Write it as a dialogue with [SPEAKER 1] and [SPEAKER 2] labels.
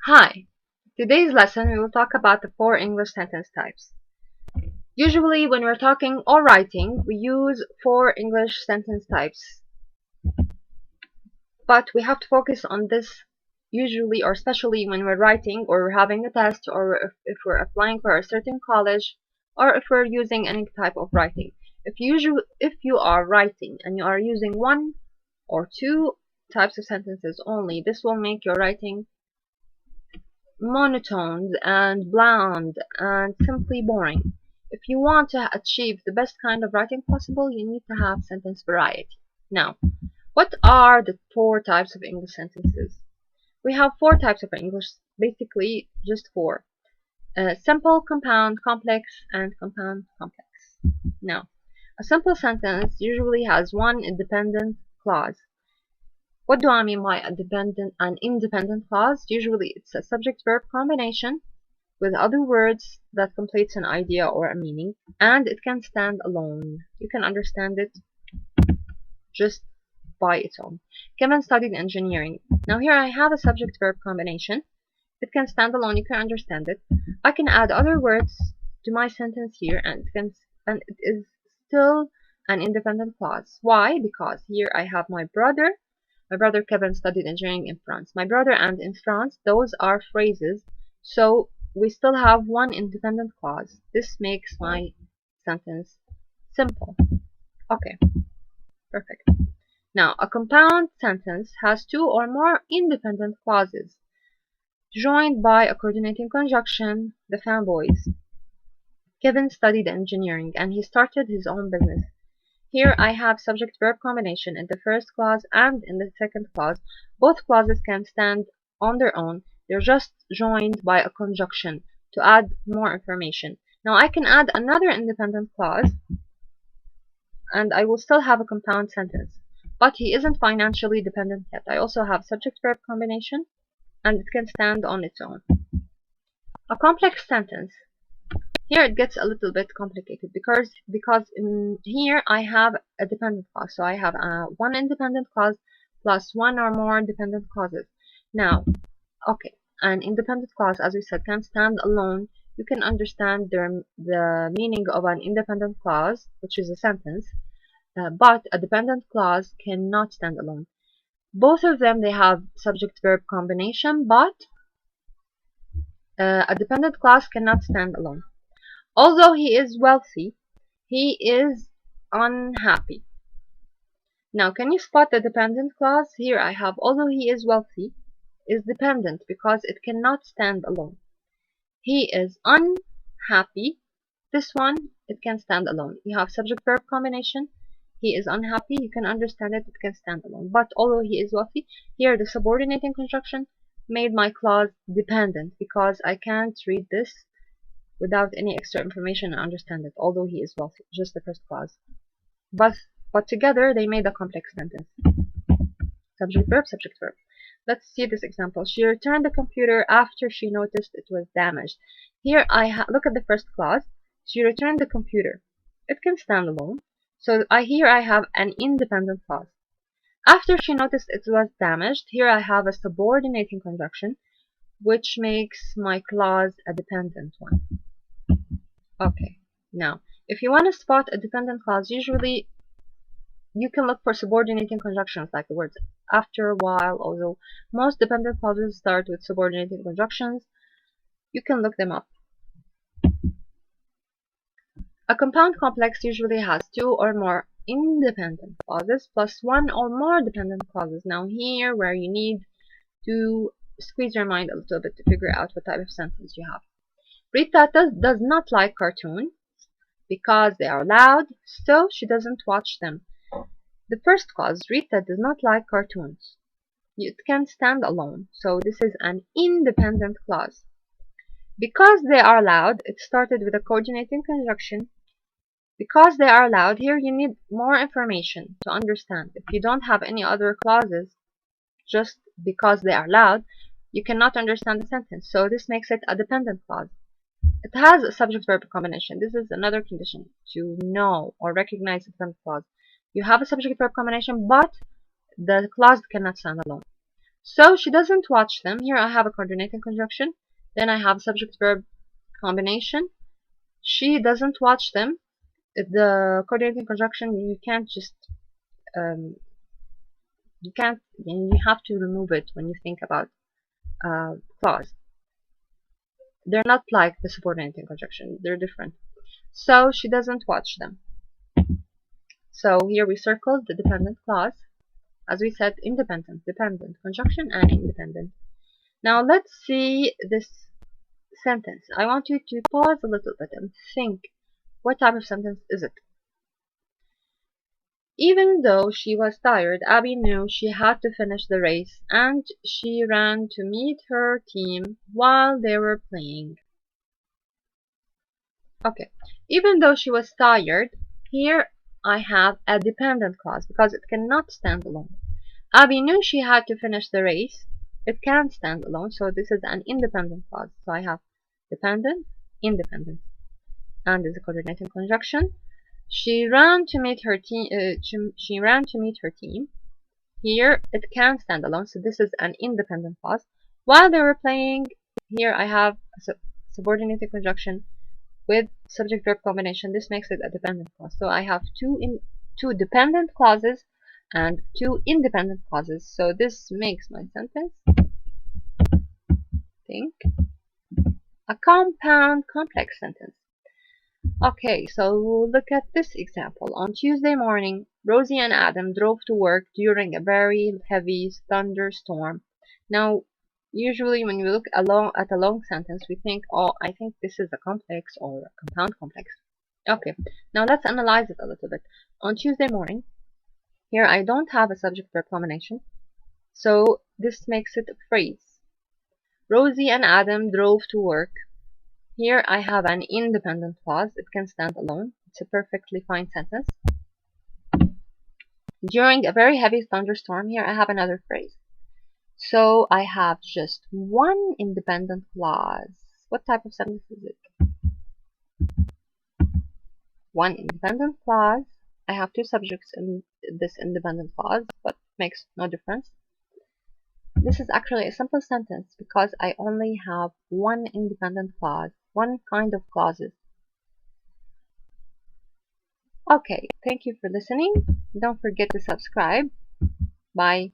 [SPEAKER 1] Hi! Today's lesson we will talk about the four English sentence types. Usually when we're talking or writing, we use four English sentence types. But we have to focus on this usually or especially when we're writing or we're having a test or if we're applying for a certain college or if we're using any type of writing. If you are writing and you are using one or two types of sentences only, this will make your writing monotoned and bland and simply boring. If you want to achieve the best kind of writing possible, you need to have sentence variety. Now, what are the four types of English sentences? We have four types of English, basically just four. Simple, compound, complex, and compound complex. Now, a simple sentence usually has one independent clause. What do I mean by an independent clause? Usually it's a subject-verb combination with other words that completes an idea or a meaning, and it can stand alone. You can understand it just by its own. Kevin studied engineering. Now here I have a subject-verb combination. It can stand alone. You can understand it. I can add other words to my sentence here, and it is still an independent clause. Why? Because here I have my brother. My brother Kevin studied engineering in France. My brother and in France, those are phrases. So we still have one independent clause. This makes my sentence simple. Okay, perfect. Now, a compound sentence has two or more independent clauses, joined by a coordinating conjunction, the fanboys. Kevin studied engineering and he started his own business. Here I have subject-verb combination in the first clause and in the second clause. Both clauses can stand on their own. They're just joined by a conjunction to add more information. Now I can add another independent clause and I will still have a compound sentence. But he isn't financially dependent yet. I also have subject-verb combination and it can stand on its own. A complex sentence. Here it gets a little bit complicated because in here I have a dependent clause. So I have one independent clause plus one or more dependent clauses. Now, okay, an independent clause, as we said, can stand alone. You can understand the meaning of an independent clause, which is a sentence, but a dependent clause cannot stand alone. Both of them, they have subject-verb combination, but a dependent clause cannot stand alone. Although he is wealthy, he is unhappy. Now, can you spot the dependent clause? Here I have, although he is wealthy, is dependent because it cannot stand alone. He is unhappy. This one, it can stand alone. You have subject-verb combination. He is unhappy. You can understand it. It can stand alone. But although he is wealthy, here the subordinating conjunction made my clause dependent because I can't read this without any extra information and understand it, although he is wealthy, just the first clause. But together they made a complex sentence. Subject verb, subject verb. Let's see this example. She returned the computer after she noticed it was damaged. Here look at the first clause. She returned the computer. It can stand alone. So here I have an independent clause. After she noticed it was damaged, here I have a subordinating conjunction, which makes my clause a dependent one. Okay, now, if you want to spot a dependent clause, usually you can look for subordinating conjunctions like the words after, while, although most dependent clauses start with subordinating conjunctions. You can look them up. A compound complex usually has two or more independent clauses plus one or more dependent clauses. Now here where you need to squeeze your mind a little bit to figure out what type of sentence you have. Rita does not like cartoons because they are loud, so she doesn't watch them. The first clause, Rita does not like cartoons. It can stand alone, so this is an independent clause. Because they are loud, it started with a coordinating conjunction. Because they are loud, here you need more information to understand. If you don't have any other clauses, just because they are loud, you cannot understand the sentence. So this makes it a dependent clause. It has a subject-verb combination. This is another condition to know or recognize the dependent clause. You have a subject-verb combination, but the clause cannot stand alone. So she doesn't watch them. Here I have a coordinating conjunction. Then I have subject-verb combination. She doesn't watch them. The coordinating conjunction, you can't just um, you can't you have to remove it when you think about clause. They're not like the subordinating conjunction. They're different. So she doesn't watch them. So here we circled the dependent clause. As we said, independent, dependent, conjunction, and independent. Now let's see this sentence. I want you to pause a little bit and think, what type of sentence is it? Even though she was tired, Abby knew she had to finish the race, and she ran to meet her team while they were playing. Okay, even though she was tired, here I have a dependent clause because it cannot stand alone. Abby knew she had to finish the race. It can't stand alone, so this is an independent clause. So I have dependent, independent, and is a coordinating conjunction. She ran to meet her team. She ran to meet her team. Here it can stand alone, so this is an independent clause. While they were playing, here I have a subordinated conjunction with subject-verb combination. This makes it a dependent clause. So I have two dependent clauses and two independent clauses. So this makes my sentence, think, a compound complex sentence. Okay, so look at this example. On Tuesday morning, Rosie and Adam drove to work during a very heavy thunderstorm. Now, usually when we look at a long sentence, we think, oh, I think this is a complex or a compound complex. Okay, now let's analyze it a little bit. On Tuesday morning, here I don't have a subject-verb combination, so this makes it a phrase. Rosie and Adam drove to work. Here I have an independent clause. It can stand alone. It's a perfectly fine sentence. During a very heavy thunderstorm, here I have another phrase. So I have just one independent clause. What type of sentence is it? One independent clause. I have two subjects in this independent clause, but makes no difference. This is actually a simple sentence because I only have one independent clause, one kind of clauses. Okay, thank you for listening. Don't forget to subscribe. Bye.